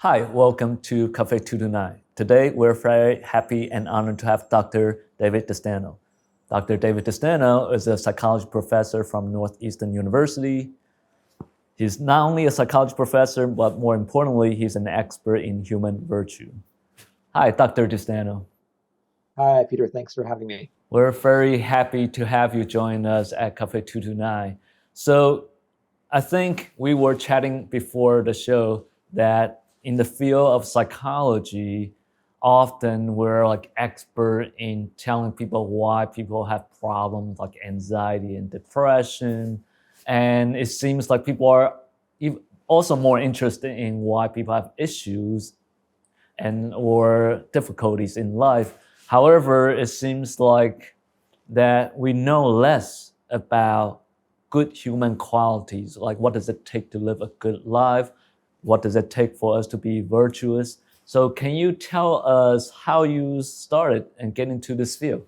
Hi, welcome to Cafe 229. Today, we're very happy and honored to have Dr. David DeSteno. Dr. David DeSteno is a psychology professor from Northeastern University. He's not only a psychology professor, but more importantly, he's an expert in human virtue. Hi, Dr. DeSteno. Hi, Peter. Thanks for having me. We're very happy to have you join us at Cafe 229. So I think we were chatting before the show that in the field of psychology, often we're like expert in telling people why people have problems like anxiety and depression. And it seems like people are also more interested in why people have issues and or difficulties in life. However, it seems like that we know less about good human qualities, like what does it take to live a good life? What does it take for us to be virtuous? So can you tell us how you started and get into this field?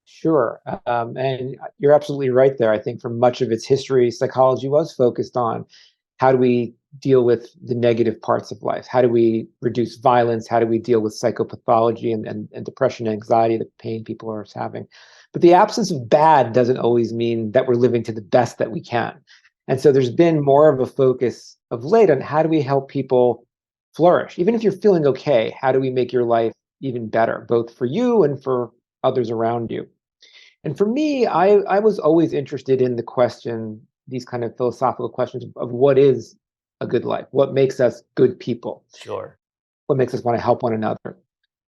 Sure. And you're absolutely right there. I think for much of its history, psychology was focused on how do we deal with the negative parts of life? How do we reduce violence? How do we deal with psychopathology and depression and anxiety, the pain people are having? But the absence of bad doesn't always mean that we're living to the best that we can. And so there's been more of a focus of late on how do we help people flourish? Even if you're feeling okay, how do we make your life even better, both for you and for others around you? And for me, I was always interested in the question, these kind of philosophical questions of what is a good life? What makes us good people? Sure. What makes us want to help one another?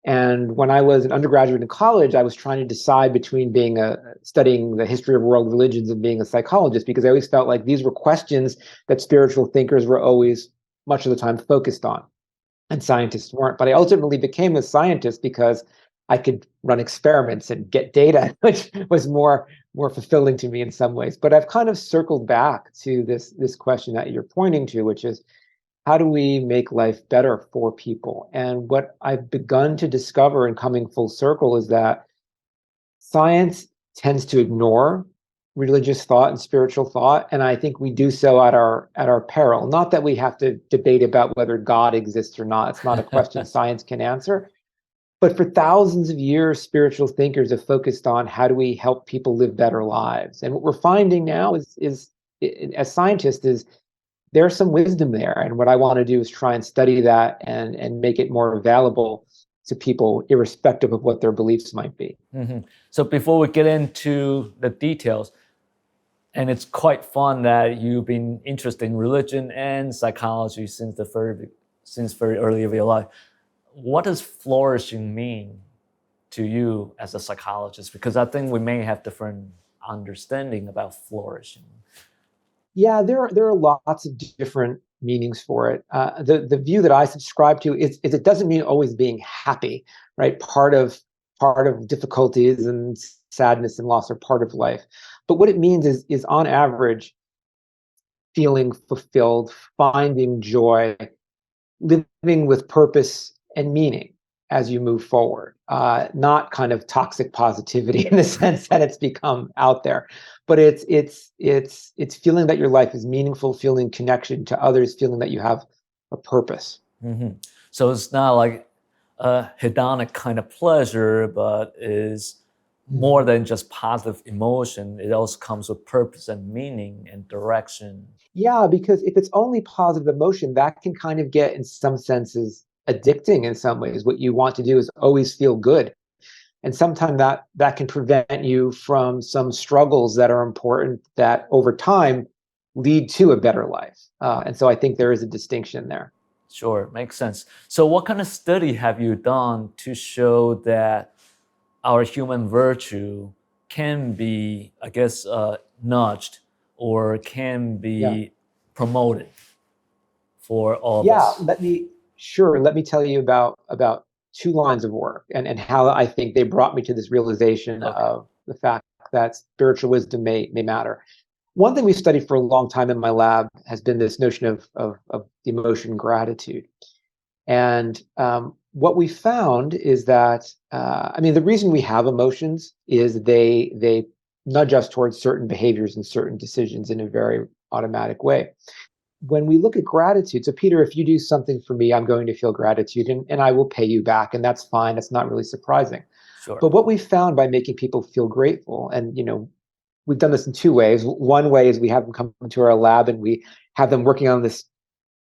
And when I was an undergraduate in college, I was trying to decide between being studying the history of world religions and being a psychologist, because I always felt like these were questions that spiritual thinkers were always much of the time focused on, and scientists weren't. But I ultimately became a scientist because I could run experiments and get data, which was more fulfilling to me in some ways. But I've kind of circled back to this question that you're pointing to, which is how do we make life better for people? And what I've begun to discover in coming full circle is that science tends to ignore religious thought and spiritual thought, and I think we do so at our peril. Not that we have to debate about whether God exists or not. It's not a question science can answer. But for thousands of years, spiritual thinkers have focused on how do we help people live better lives. And what we're finding now is as scientists, is there's some wisdom there. And what I want to do is try and study that and make it more available to people, irrespective of what their beliefs might be. Mm-hmm. So before we get into the details, and it's quite fun that you've been interested in religion and psychology since very early of your life. What does flourishing mean to you as a psychologist? Because I think we may have different understanding about flourishing. Yeah, there are lots of different meanings for it. The view that I subscribe to is it doesn't mean always being happy, right? Part of difficulties and sadness and loss are part of life. But what it means is on average, feeling fulfilled, finding joy, living with purpose and meaning as you move forward. Not kind of toxic positivity in the sense that it's become out there, but it's feeling that your life is meaningful, feeling connection to others, feeling that you have a purpose. Mm-hmm. So it's not like a hedonic kind of pleasure, but is more than just positive emotion. It also comes with purpose and meaning and direction. Yeah, because if it's only positive emotion, that can kind of get, in some senses, addicting in some ways. What you want to do is always feel good. And sometimes that can prevent you from some struggles that are important that over time lead to a better life. And so I think there is a distinction there. Sure, makes sense. So what kind of study have you done to show that our human virtue can be, I guess, nudged or can Yeah. be promoted for all of Yeah, us? let me tell you about two lines of work and how I think they brought me to this realization Okay. of the fact that spiritual wisdom may matter. One thing we've studied for a long time in my lab has been this notion of the emotion gratitude. And what we found is that, I mean, the reason we have emotions is they nudge us towards certain behaviors and certain decisions in a very automatic way. when we look at gratitude, so Peter, if you do something for me, I'm going to feel gratitude and I will pay you back. And that's fine. That's not really surprising. Sure. But what we found by making people feel grateful, and we've done this in two ways. One way is we have them come to our lab and we have them working on this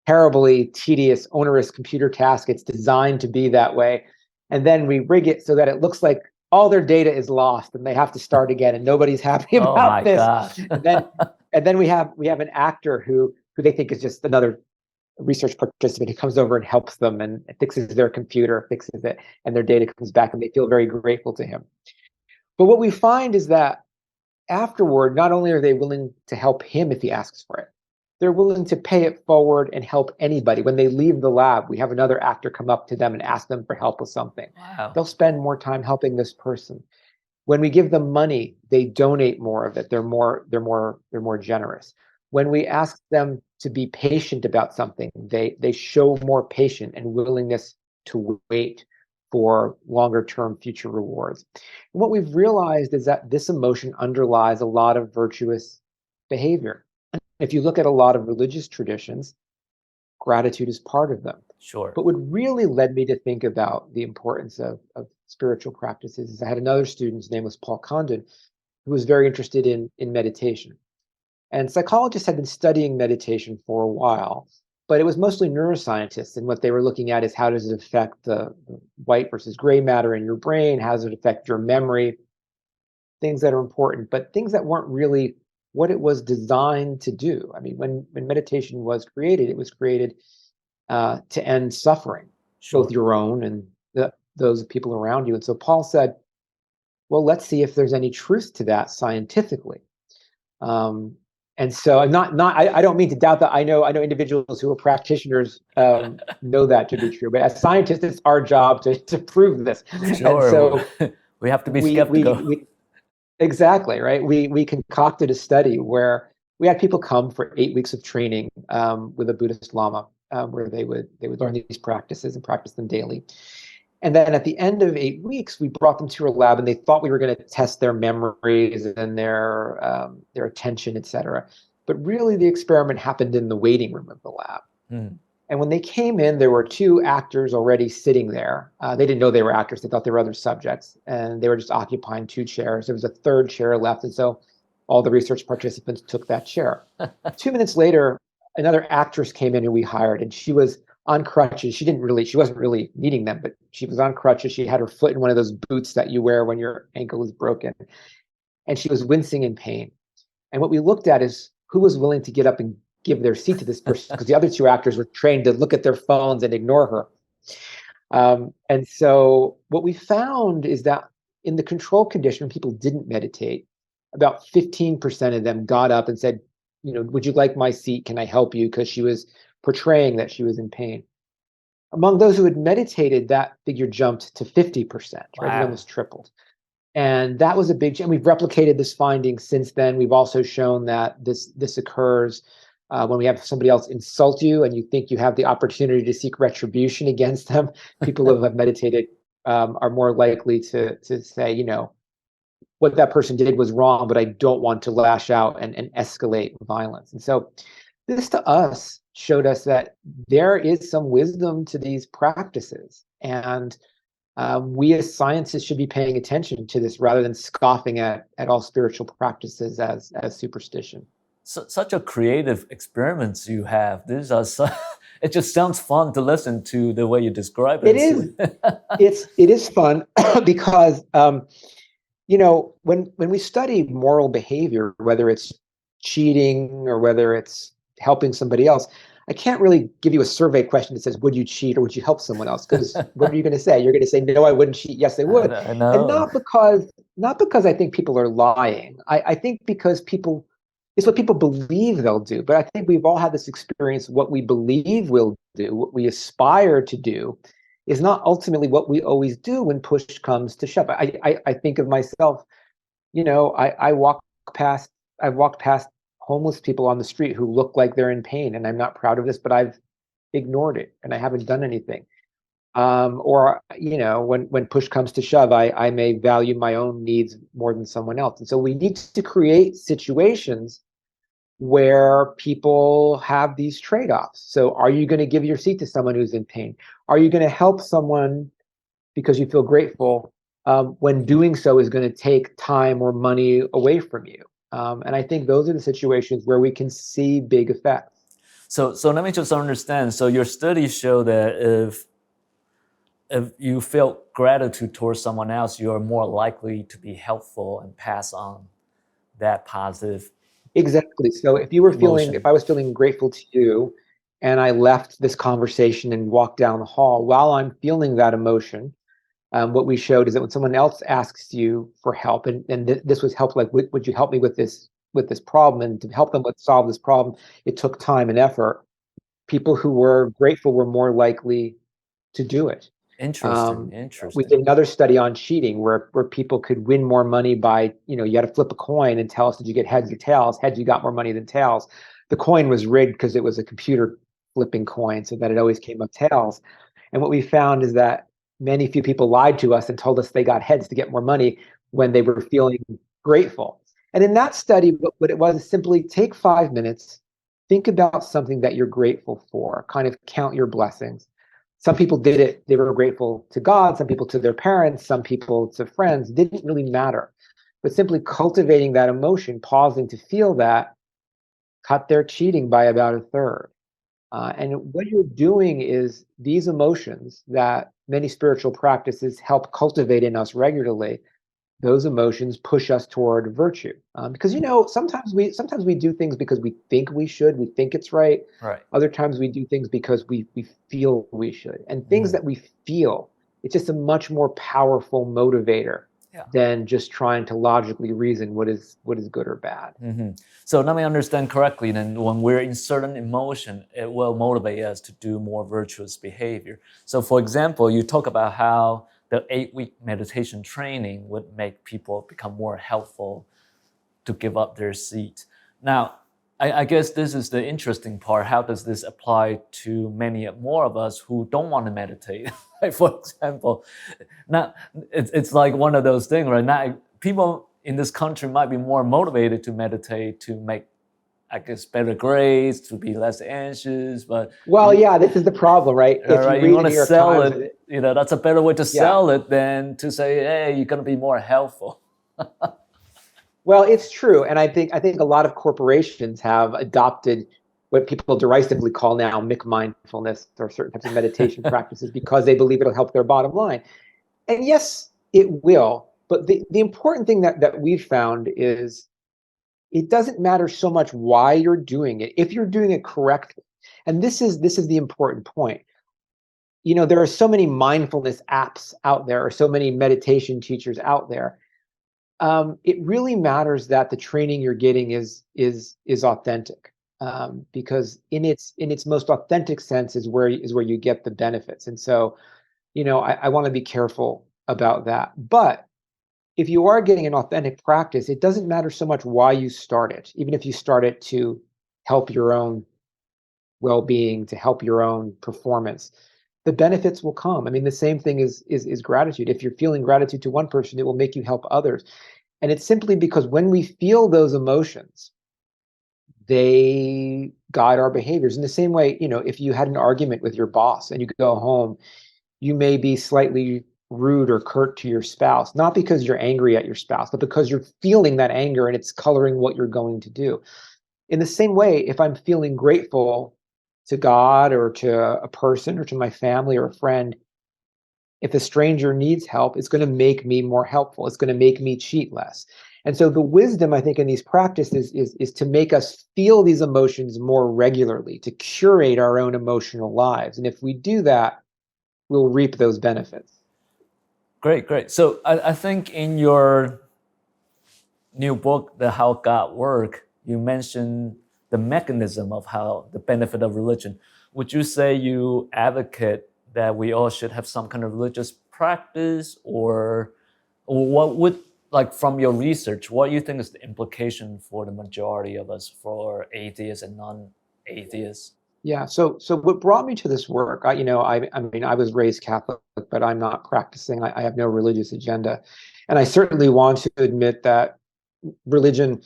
terribly tedious, onerous computer task. It's designed to be that way. And then we rig it so that it looks like all their data is lost and they have to start again and nobody's happy Oh my about this. gosh. And then we have an actor who they think is just another research participant who comes over and helps them and fixes their computer, fixes it, and their data comes back and they feel very grateful to him. But what we find is that afterward, not only are they willing to help him if he asks for it, they're willing to pay it forward and help anybody. When they leave the lab, we have another actor come up to them and ask them for help with something. Wow. They'll spend more time helping this person. When we give them money, they donate more of it. They're more generous. When we ask them to be patient about something, they show more patience and willingness to wait for longer term future rewards. And what we've realized is that this emotion underlies a lot of virtuous behavior. If you look at a lot of religious traditions, gratitude is part of them. Sure. But what really led me to think about the importance of spiritual practices is I had another student, his name was Paul Condon, who was very interested in meditation. And psychologists had been studying meditation for a while, but it was mostly neuroscientists. And what they were looking at is how does it affect the white versus gray matter in your brain? How does it affect your memory? Things that are important, but things that weren't really what it was designed to do. I mean, when meditation was created, it was created to end suffering, Sure. both your own and those people around you. And so Paul said, well, let's see if there's any truth to that scientifically. And so I don't mean to doubt that. I know individuals who are practitioners know that to be true, but as scientists, it's our job to prove this. Sure. And so we have to be skeptical. Exactly, right? We concocted a study where we had people come for 8 weeks of training with a Buddhist Lama, where they would learn these practices and practice them daily. And then at the end of 8 weeks, we brought them to a lab, and they thought we were going to test their memories and their attention, et cetera. But really, the experiment happened in the waiting room of the lab. Mm. And when they came in, there were 2 actors already sitting there. They didn't know they were actors. They thought they were other subjects. And they were just occupying 2 chairs. There was a 3rd chair left. And so all the research participants took that chair. 2 minutes later, another actress came in who we hired. And she was on crutches. She wasn't really needing them, but she was on crutches. She had her foot in one of those boots that you wear when your ankle is broken. And she was wincing in pain. And what we looked at is who was willing to get up and give their seat to this person, because the other 2 actors were trained to look at their phones and ignore her. And so what we found is that in the control condition, when people didn't meditate, about 15% of them got up and said, would you like my seat? Can I help you? Because she was portraying that she was in pain. Among those who had meditated, that figure jumped to 50%, right? Wow. It almost tripled. And that was a big change. We've replicated this finding since then. We've also shown that this occurs when we have somebody else insult you and you think you have the opportunity to seek retribution against them. People who have meditated are more likely to say, what that person did was wrong, but I don't want to lash out and escalate violence. And so this to us showed us that there is some wisdom to these practices. And we as scientists should be paying attention to this rather than scoffing at all spiritual practices as superstition. Such a creative experiments you have. These are it just sounds fun to listen to the way you describe it. It is fun because when we study moral behavior, whether it's cheating or whether it's helping somebody else, I can't really give you a survey question that says, would you cheat or would you help someone else? Because what are you going to say? You're going to say, no, I wouldn't cheat. Yes, I would. I know. And not because I think people are lying. I think because it's what people believe they'll do. But I think we've all had this experience. What we believe we'll do, what we aspire to do, is not ultimately what we always do when push comes to shove. I think of myself, I've walked past homeless people on the street who look like they're in pain, and I'm not proud of this, but I've ignored it and I haven't done anything. Or when push comes to shove, I may value my own needs more than someone else. And so we need to create situations where people have these trade-offs. So are you going to give your seat to someone who's in pain? Are you going to help someone because you feel grateful when doing so is going to take time or money away from you? And I think those are the situations where we can see big effects. So let me just understand. So your studies show that if you feel gratitude towards someone else, you are more likely to be helpful and pass on that positive Exactly. So if emotion. I was feeling grateful to you and I left this conversation and walked down the hall while I'm feeling that emotion, what we showed is that when someone else asks you for help, and this was help, like, would you help me with this problem? And to help them solve this problem, it took time and effort. People who were grateful were more likely to do it. Interesting, Um, we interesting. did another study on cheating where people could win more money by, you had to flip a coin and tell us, did you get heads or tails? Heads, you got more money than tails. The coin was rigged because it was a computer flipping coin, so that it always came up tails. And what we found is that many few people lied to us and told us they got heads to get more money when they were feeling grateful. And in that study, what it was is simply take 5 minutes, think about something that you're grateful for, kind of count your blessings. Some people did it, they were grateful to God, some people to their parents, some people to friends. It didn't really matter. But simply cultivating that emotion, pausing to feel that, cut their cheating by about a third. And what you're doing is these emotions that many spiritual practices help cultivate in us regularly, those emotions push us toward virtue. Because sometimes we do things because we think we should, we think it's right. Right. Other times we do things because we feel we should. And things Mhm. that we feel, it's just a much more powerful motivator Yeah. than just trying to logically reason what is good or bad. Hmm. So let me understand correctly. Then, when we're in certain emotion, it will motivate us to do more virtuous behavior. So, for example, you talk about how the 8-week meditation training would make people become more helpful to give up their seat. Now, I guess this is the interesting part. How does this apply to many more of us who don't want to meditate? Like, for example, now it's like one of those things, right? Now, people in this country might be more motivated to meditate to make, I guess, better grades, to be less anxious, but Well, yeah, this is the problem, right? all If you right, you read the want to New York sell Times, it. That's a better way to yeah. sell it than to say, hey, you're going to be more helpful. Well, it's true, and I think a lot of corporations have adopted what people derisively call now McMindfulness or certain types of meditation practices because they believe it'll help their bottom line. And yes, it will. But the important thing that we've found is it doesn't matter so much why you're doing it, if you're doing it correctly. And this is the important point. There are so many mindfulness apps out there, or so many meditation teachers out there. It really matters that the training you're getting is authentic, because in its most authentic sense is where you get the benefits. And so, I want to be careful about that. But if you are getting an authentic practice, it doesn't matter so much why you start it, even if you start it to help your own well-being, to help your own performance. The benefits will come. I mean, the same thing is gratitude. If you're feeling gratitude to one person, it will make you help others. And it's simply because when we feel those emotions, they guide our behaviors. In the same way, if you had an argument with your boss and you go home, you may be slightly rude or curt to your spouse, not because you're angry at your spouse, but because you're feeling that anger and it's coloring what you're going to do. In the same way, if I'm feeling grateful to God or to a person or to my family or a friend, if a stranger needs help, it's going to make me more helpful. It's going to make me cheat less. And so the wisdom, I think, in these practices is to make us feel these emotions more regularly, to curate our own emotional lives. And if we do that, we'll reap those benefits. Great, great. So I think in your new book, The How God Work, you mentioned the mechanism of how the benefit of religion. Would you say you advocate that we all should have some kind of religious practice, or what would, like, from your research, what do you think is the implication for the majority of us, for atheists and non-atheists? Yeah. So what brought me to this work? I mean, I was raised Catholic, but I'm not practicing. I have no religious agenda, and I certainly want to admit that religion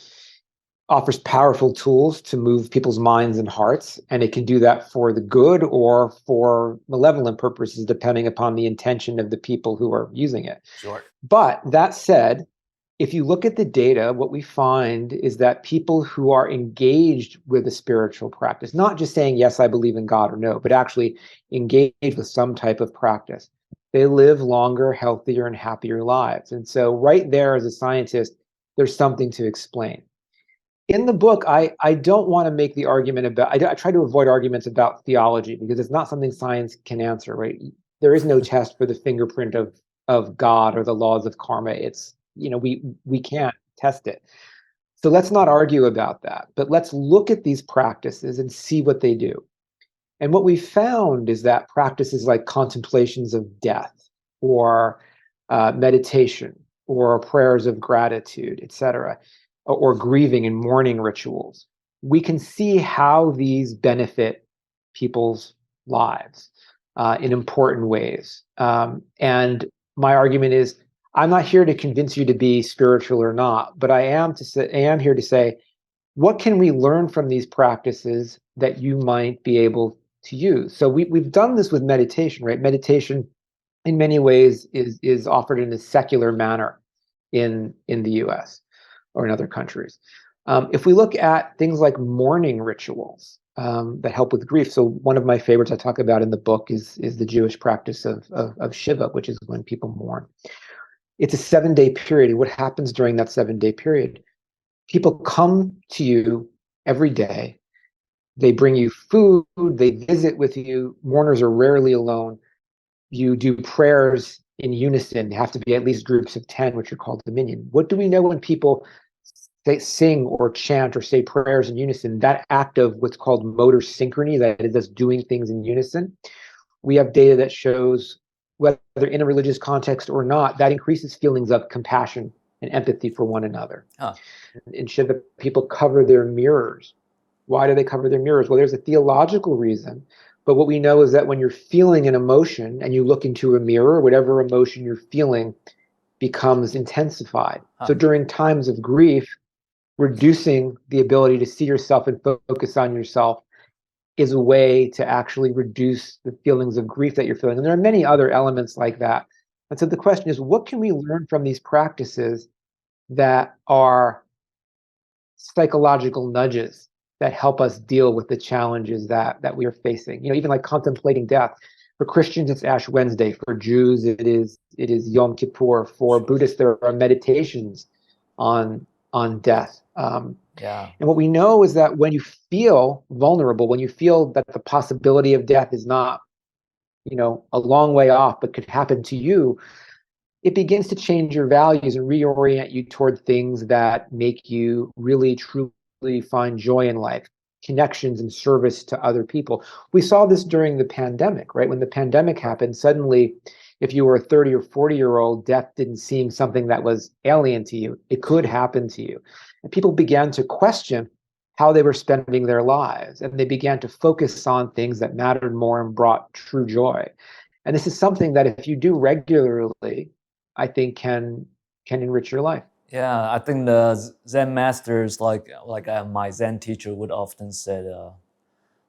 offers powerful tools to move people's minds and hearts, and it can do that for the good or for malevolent purposes, depending upon the intention of the people who are using it. Sure. But that said, if you look at the data, what we find is that people who are engaged with a spiritual practice, not just saying, yes, I believe in God or no, but actually engaged with some type of practice, they live longer, healthier, and happier lives. And so right there, as a scientist, there's something to explain. In the book, I don't want to make the argument about, I try to avoid arguments about theology because it's not something science can answer, right? There is no test for the fingerprint of God or the laws of karma. It's, we can't test it. So let's not argue about that, but let's look at these practices and see what they do. And what we found is that practices like contemplations of death or meditation or prayers of gratitude, etc., or grieving and mourning rituals, we can see how these benefit people's lives in important ways. And my argument is, I'm not here to convince you to be spiritual or not, but I am here to say, what can we learn from these practices that you might be able to use? So we've done this with meditation, right? Meditation, in many ways, is offered in a secular manner in the U.S. or in other countries. If we look at things like mourning rituals that help with grief, so one of my favorites I talk about in the book is the Jewish practice of Shiva, which is when people mourn. It's a 7-day period. And what happens during that 7-day period? People come to you every day. They bring you food. They visit with you. Mourners are rarely alone. You do prayers in unison. They have to be at least groups of 10, which are called dominion. What do we know when people sing or chant or say prayers in unison? That act of what's called motor synchrony, that is us doing things in unison, we have data that shows, whether in a religious context or not, that increases feelings of compassion and empathy for one another. In Shiva, people cover their mirrors. Why do they cover their mirrors? Well, there's a theological reason, but what we know is that when you're feeling an emotion and you look into a mirror, whatever emotion you're feeling becomes intensified. So during times of grief, reducing the ability to see yourself and focus on yourself is a way to actually reduce the feelings of grief that you're feeling. And there are many other elements like that. And so the question is, what can we learn from these practices that are psychological nudges that help us deal with the challenges that we are facing? Even like contemplating death. For Christians, it's Ash Wednesday. For Jews, it is Yom Kippur. For Buddhists, there are meditations on death. And what we know is that when you feel vulnerable, when you feel that the possibility of death is not, a long way off, but could happen to you, it begins to change your values and reorient you toward things that make you really, truly find joy in life, connections and service to other people. We saw this during the pandemic, right? When the pandemic happened, suddenly, if you were a 30 or 40-year-old, death didn't seem something that was alien to you. It could happen to you. And people began to question how they were spending their lives. And they began to focus on things that mattered more and brought true joy. And this is something that if you do regularly, I think can enrich your life. Yeah, I think the Zen masters, like my Zen teacher would often say,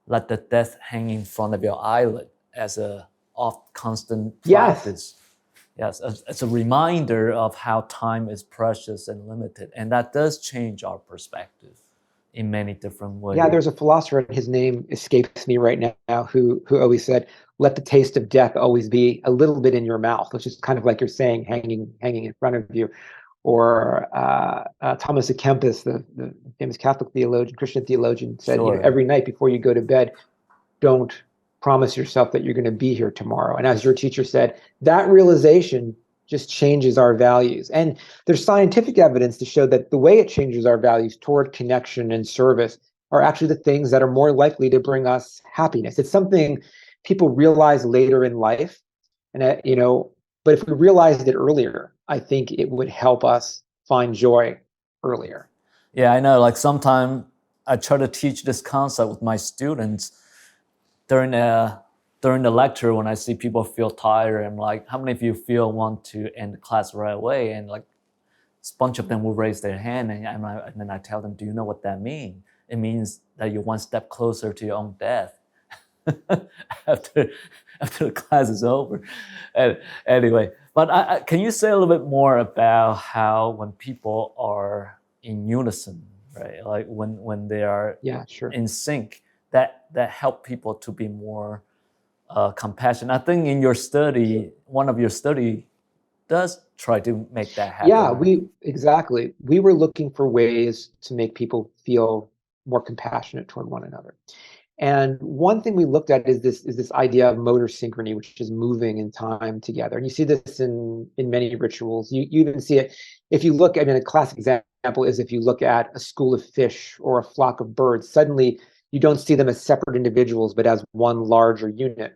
let the death hang in front of your eyelid as a oft constant practice. Yes, it's a reminder of how time is precious and limited, and that does change our perspective in many different ways. Yeah, there's a philosopher, his name escapes me right now, who always said, let the taste of death always be a little bit in your mouth, which is kind of like you're saying, hanging in front of you. Or Thomas A. Kempis, the famous Catholic theologian, Christian theologian, said, every night before you go to bed, don't promise yourself that you're going to be here tomorrow. And as your teacher said, that realization just changes our values. And there's scientific evidence to show that the way it changes our values toward connection and service are actually the things that are more likely to bring us happiness. It's something people realize later in life. And, but if we realized it earlier, I think it would help us find joy earlier. Yeah, I know. Like sometimes I try to teach this concept with my students during the lecture. When I see people feel tired, I'm like, how many of you want to end the class right away? And like bunch of them will raise their hand, and then I tell them, do you know what that means? It means that you're one step closer to your own death. after the class is over. And anyway, but can you say a little bit more about how when people are in unison, right? Like when they are in sync, that help people to be more compassionate. I think in your study, one of your study does try to make that happen. Yeah, right? exactly. We were looking for ways to make people feel more compassionate toward one another. And one thing we looked at is this idea of motor synchrony, which is moving in time together. And you see this in many rituals. You even see it if you look. I mean, a classic example is if you look at a school of fish or a flock of birds. Suddenly, you don't see them as separate individuals, but as one larger unit.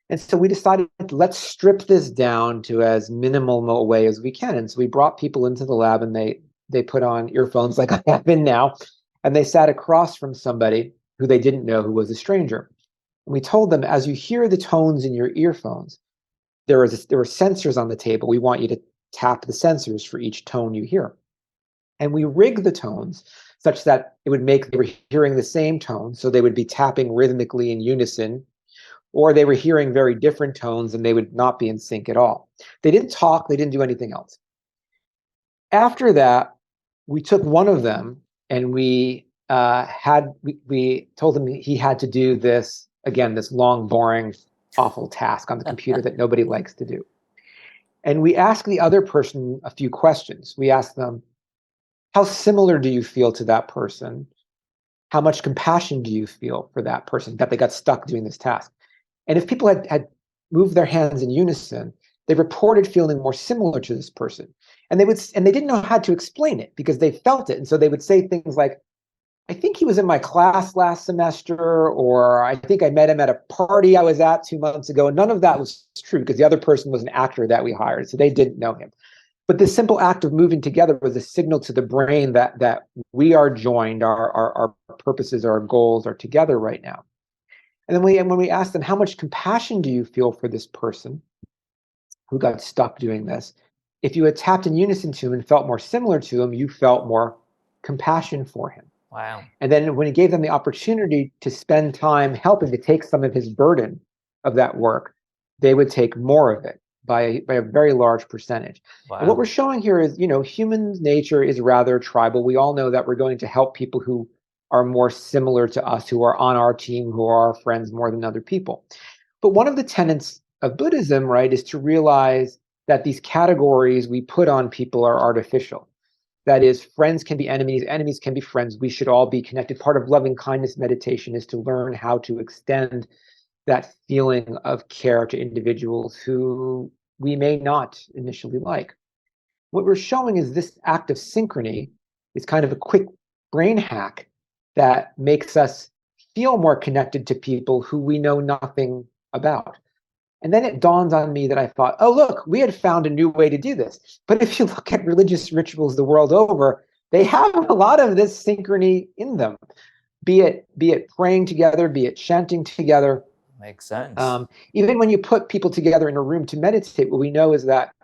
And so we decided, let's strip this down to as minimal a way as we can. And so we brought people into the lab, and they put on earphones like I have in now, and they sat across from somebody who they didn't know, who was a stranger. And we told them, as you hear the tones in your earphones, there were sensors on the table. We want you to tap the sensors for each tone you hear. And we rigged the tones such that it would make they were hearing the same tone, so they would be tapping rhythmically in unison, or they were hearing very different tones and they would not be in sync at all. They didn't talk, they didn't do anything else. After that, we took one of them and we told him he had to do this, again, this long, boring, awful task on the computer that nobody likes to do. And we asked the other person a few questions. We asked them, how similar do you feel to that person? How much compassion do you feel for that person that they got stuck doing this task? And if people had moved their hands in unison, they reported feeling more similar to this person. And they didn't know how to explain it because they felt it. And so they would say things like, I think he was in my class last semester, or I think I met him at a party I was at 2 months ago. And none of that was true because the other person was an actor that we hired. So they didn't know him. But this simple act of moving together was a signal to the brain that we are joined, our purposes, our goals are together right now. And then when we asked them, how much compassion do you feel for this person who got stuck doing this? If you had tapped in unison to him and felt more similar to him, you felt more compassion for him. Wow. And then when he gave them the opportunity to spend time helping to take some of his burden of that work, they would take more of it by a very large percentage. Wow. And what we're showing here is, human nature is rather tribal. We all know that we're going to help people who are more similar to us, who are on our team, who are our friends more than other people. But one of the tenets of Buddhism, right, is to realize that these categories we put on people are artificial. That is, friends can be enemies, enemies can be friends. We should all be connected. Part of loving kindness meditation is to learn how to extend that feeling of care to individuals who we may not initially like. What we're showing is this act of synchrony is kind of a quick brain hack that makes us feel more connected to people who we know nothing about. And then it dawns on me that I thought, oh, look, we had found a new way to do this. But if you look at religious rituals the world over, they have a lot of this synchrony in them, be it praying together, be it chanting together. Makes sense. Even when you put people together in a room to meditate, what we know is that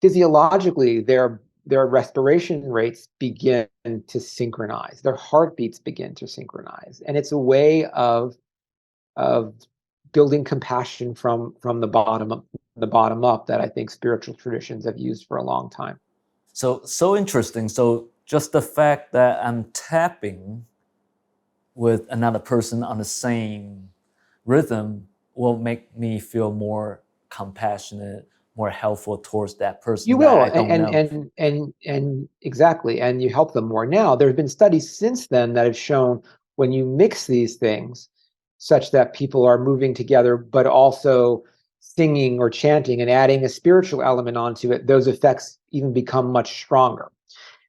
physiologically their respiration rates begin to synchronize, their heartbeats begin to synchronize. And it's a way of building compassion from the bottom up that I think spiritual traditions have used for a long time. So interesting. So just the fact that I'm tapping with another person on the same rhythm will make me feel more compassionate, more helpful towards that person. You will, I don't know. and exactly, and you help them more. Now, there have been studies since then that have shown when you mix these things, such that people are moving together, but also singing or chanting and adding a spiritual element onto it, those effects even become much stronger.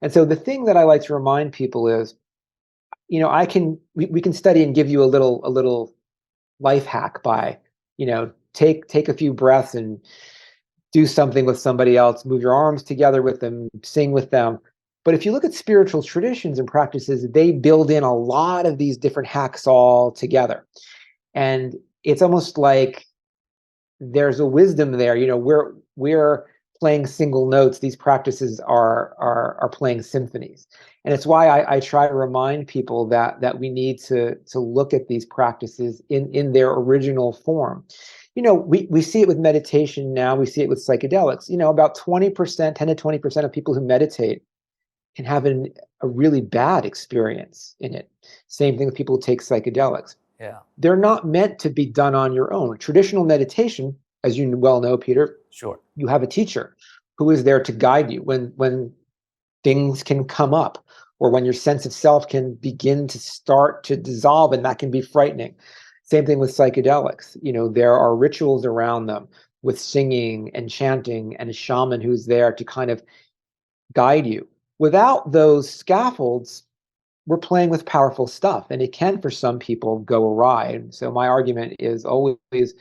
And so the thing that I like to remind people is, we can study and give you a little life hack by, take a few breaths and do something with somebody else, move your arms together with them, sing with them. But if you look at spiritual traditions and practices, they build in a lot of these different hacks all together. And it's almost like there's a wisdom there. We're playing single notes. These practices are playing symphonies. And it's why I try to remind people that we need to look at these practices in their original form. We see it with meditation now, we see it with psychedelics. About 20%, 10 to 20% of people who meditate can have a really bad experience in it. Same thing with people who take psychedelics. Yeah. They're not meant to be done on your own. Traditional meditation, as you well know, Peter, Sure. you have a teacher who is there to guide you when things can come up, or when your sense of self can begin to start to dissolve, and that can be frightening. Same thing with psychedelics. There are rituals around them with singing and chanting and a shaman who's there to kind of guide you. Without those scaffolds, we're playing with powerful stuff, and it can, for some people, go awry. And so my argument is always,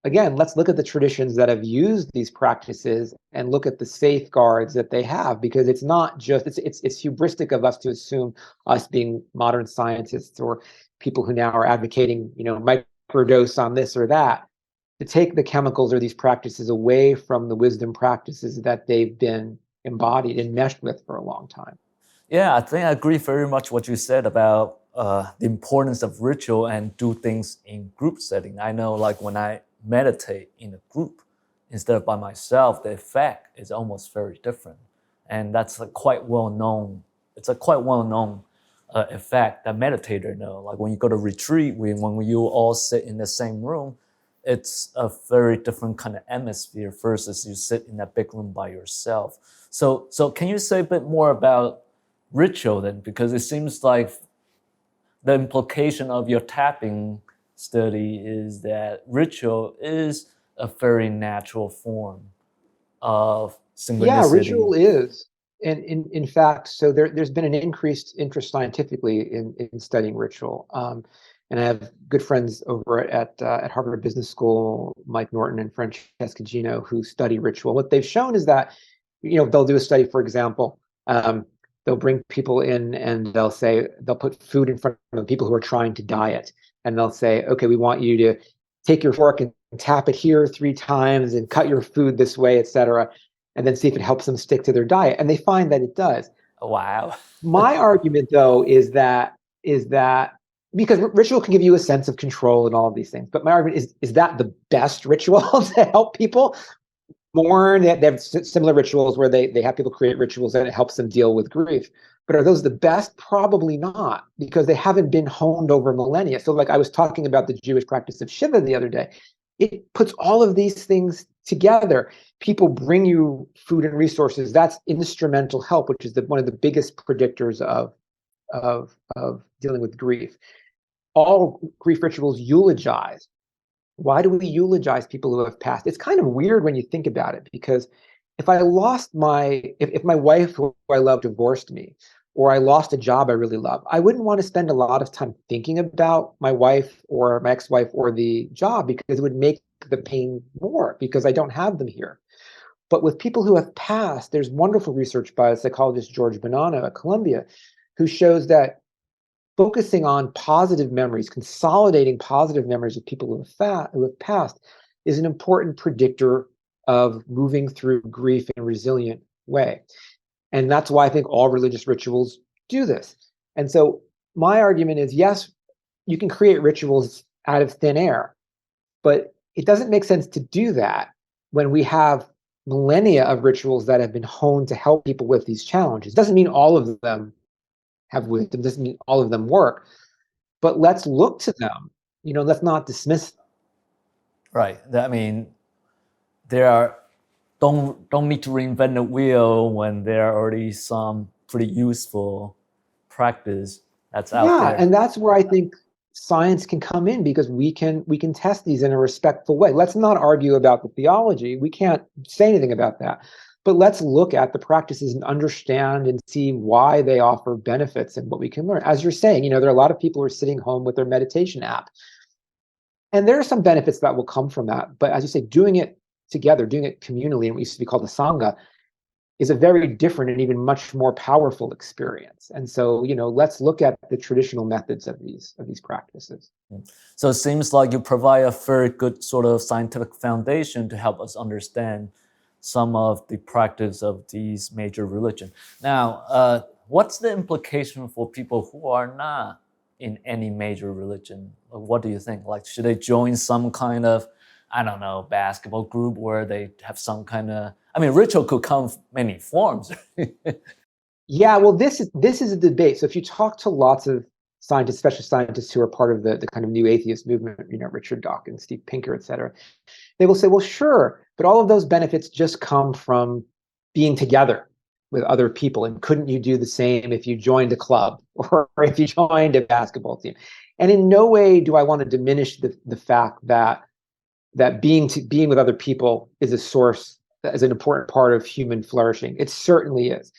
again, let's look at the traditions that have used these practices and look at the safeguards that they have, because it's not just, it's hubristic of us to assume, us being modern scientists or people who now are advocating, microdose on this or that, to take the chemicals or these practices away from the wisdom practices that they've been embodied and meshed with for a long time. Yeah, I think I agree very much what you said about the importance of ritual and do things in group setting. I know, like when I meditate in a group instead of by myself, the effect is almost very different, and that's quite well known. It's a quite well known effect that meditators know. Like when you go to retreat, when you all sit in the same room, it's a very different kind of atmosphere versus you sit in that big room by yourself. So can you say a bit more about ritual then, because it seems like the implication of your tapping study is that ritual is a very natural form of synchronicity. Yeah, ritual is. And in fact, so there's been an increased interest scientifically in studying ritual. And I have good friends over at Harvard Business School, Mike Norton and Francesca Gino, who study ritual. What they've shown is that, they'll do a study, for example, they'll bring people in and they'll put food in front of people who are trying to diet. And they'll say, okay, we want you to take your fork and tap it here 3 times and cut your food this way, et cetera, and then see if it helps them stick to their diet. And they find that it does. Wow. My argument, though, is that because ritual can give you a sense of control and all of these things. But my argument is that the best ritual to help people mourn? They have similar rituals where they have people create rituals and it helps them deal with grief. But are those the best? Probably not, because they haven't been honed over millennia. So like I was talking about the Jewish practice of Shiva the other day. It puts all of these things together. People bring you food and resources. That's instrumental help, which is one of the biggest predictors of dealing with grief. All grief rituals eulogize. Why do we eulogize people who have passed? It's kind of weird when you think about it, because if I lost if my wife who I love divorced me, or I lost a job I really love, I wouldn't want to spend a lot of time thinking about my wife or my ex-wife or the job, because it would make the pain more, because I don't have them here. But with people who have passed, there's wonderful research by psychologist George Bonanno at Columbia, who shows that focusing on positive memories, consolidating positive memories of people who have passed, is an important predictor of moving through grief in a resilient way. And that's why I think all religious rituals do this. And so my argument is, yes, you can create rituals out of thin air, but it doesn't make sense to do that when we have millennia of rituals that have been honed to help people with these challenges. Doesn't mean all of them have wisdom, doesn't mean all of them work, but let's look to them. Let's not dismiss them. Right. I mean, don't need to reinvent the wheel when there are already some pretty useful practice that's out there. Yeah, and that's where I think science can come in, because we can test these in a respectful way. Let's not argue about the theology. We can't say anything about that. But let's look at the practices and understand and see why they offer benefits and what we can learn. As you're saying, there are a lot of people who are sitting home with their meditation app. And there are some benefits that will come from that. But as you say, doing it together, doing it communally, and what used to be called a sangha, is a very different and even much more powerful experience. And so, let's look at the traditional methods of these practices. So it seems like you provide a very good sort of scientific foundation to help us understand some of the practice of these major religions. Now, what's the implication for people who are not in any major religion? What do you think? Like, should they join some kind of, I don't know, basketball group where they have some kind of, I mean, ritual could come many forms. Yeah, well, this is a debate. So if you talk to lots of scientists, especially scientists who are part of the kind of new atheist movement, Richard Dawkins, Steve Pinker, et cetera, they will say, well, sure, but all of those benefits just come from being together with other people. And couldn't you do the same if you joined a club or if you joined a basketball team? And in no way do I want to diminish the fact that being with other people is a source, is an important part of human flourishing. It certainly is.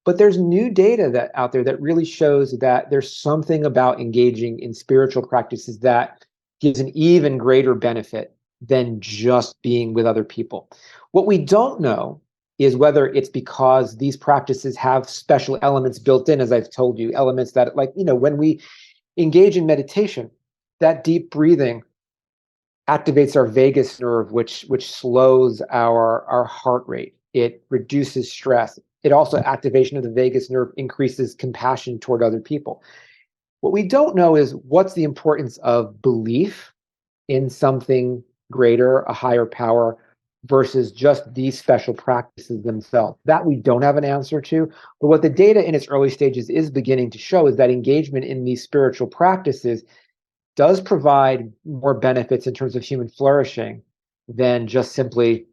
But there's new data out there that really shows that there's something about engaging in spiritual practices that gives an even greater benefit than just being with other people. What we don't know is whether it's because these practices have special elements built in, as I've told you, elements that, like, when we engage in meditation, that deep breathing activates our vagus nerve, which slows our heart rate. It reduces stress. It also, activation of the vagus nerve increases compassion toward other people. What we don't know is what's the importance of belief in something greater, a higher power, versus just these special practices themselves. That we don't have an answer to. But what the data in its early stages is beginning to show is that engagement in these spiritual practices does provide more benefits in terms of human flourishing than just simply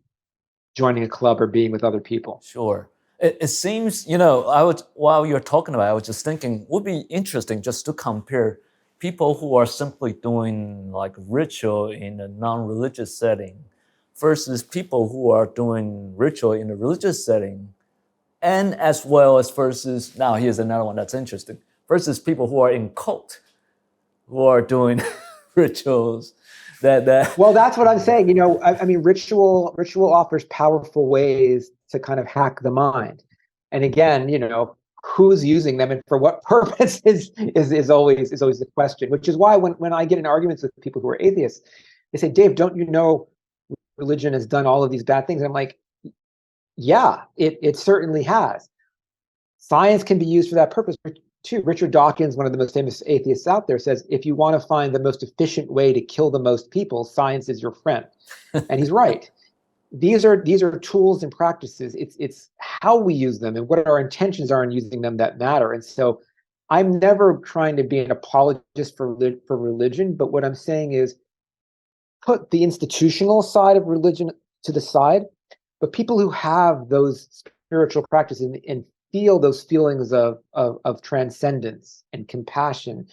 joining a club or being with other people. Sure. It seems, while you're talking about it, I was just thinking, would be interesting just to compare people who are simply doing like ritual in a non-religious setting versus people who are doing ritual in a religious setting, and as well as versus, now here's another one that's interesting, versus people who are in cult, who are doing rituals that Well, that's what I'm saying. I mean, ritual offers powerful ways to kind of hack the mind. And again, who's using them and for what purpose is always the question, which is why when I get in arguments with people who are atheists, they say, Dave, don't you know religion has done all of these bad things? And I'm like, yeah, it certainly has. Science can be used for that purpose too. Richard Dawkins, one of the most famous atheists out there, says, if you want to find the most efficient way to kill the most people, science is your friend. And he's right. These are tools and practices. It's how we use them and what our intentions are in using them that matter. And so I'm never trying to be an apologist for religion, but what I'm saying is put the institutional side of religion to the side, but people who have those spiritual practices and feel those feelings of transcendence and compassion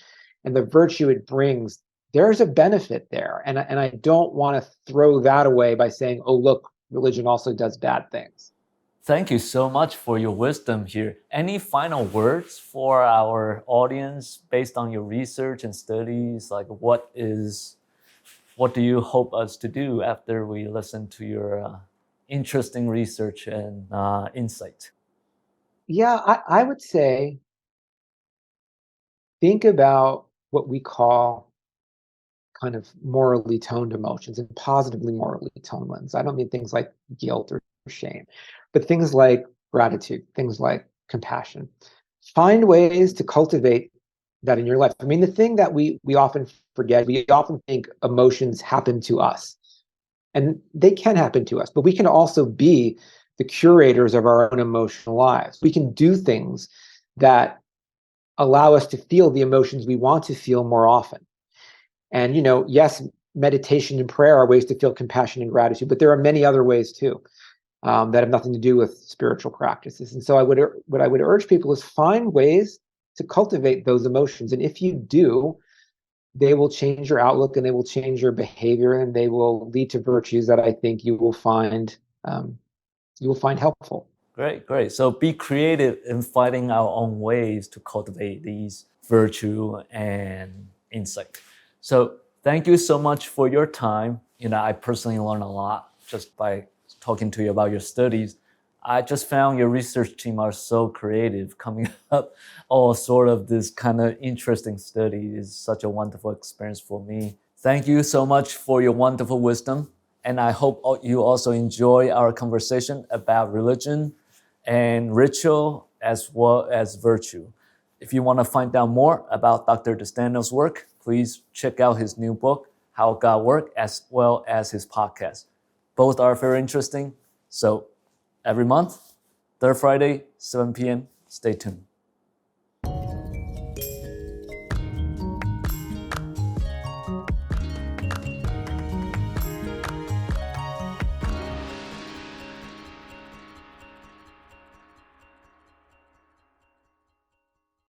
and the virtue it brings, there's a benefit there. And I don't want to throw that away by saying, oh, look, religion also does bad things. Thank you so much for your wisdom here. Any final words for our audience based on your research and studies? Like, what do you hope us to do after we listen to your interesting research and insight? Yeah, I would say think about what we call kind of morally toned emotions and positively morally toned ones. I don't mean things like guilt or shame, but things like gratitude, things like compassion. Find ways to cultivate that in your life. I mean, the thing that we often forget, we often think emotions happen to us, and they can happen to us, but we can also be the curators of our own emotional lives. We can do things that allow us to feel the emotions we want to feel more often. And, yes, meditation and prayer are ways to feel compassion and gratitude, but there are many other ways too that have nothing to do with spiritual practices. And so what I would urge people is find ways to cultivate those emotions. And if you do, they will change your outlook and they will change your behavior and they will lead to virtues that I think you will find helpful. Great. So be creative in finding our own ways to cultivate these virtue and insight. So thank you so much for your time. I personally learned a lot just by talking to you about your studies. I just found your research team are so creative, coming up all sort of this kind of interesting study is such a wonderful experience for me. Thank you so much for your wonderful wisdom. And I hope you also enjoy our conversation about religion and ritual as well as virtue. If you want to find out more about Dr. DeSteno's work, please check out his new book, How God Works, as well as his podcast. Both are very interesting. So every month, third Friday, 7 p.m., stay tuned.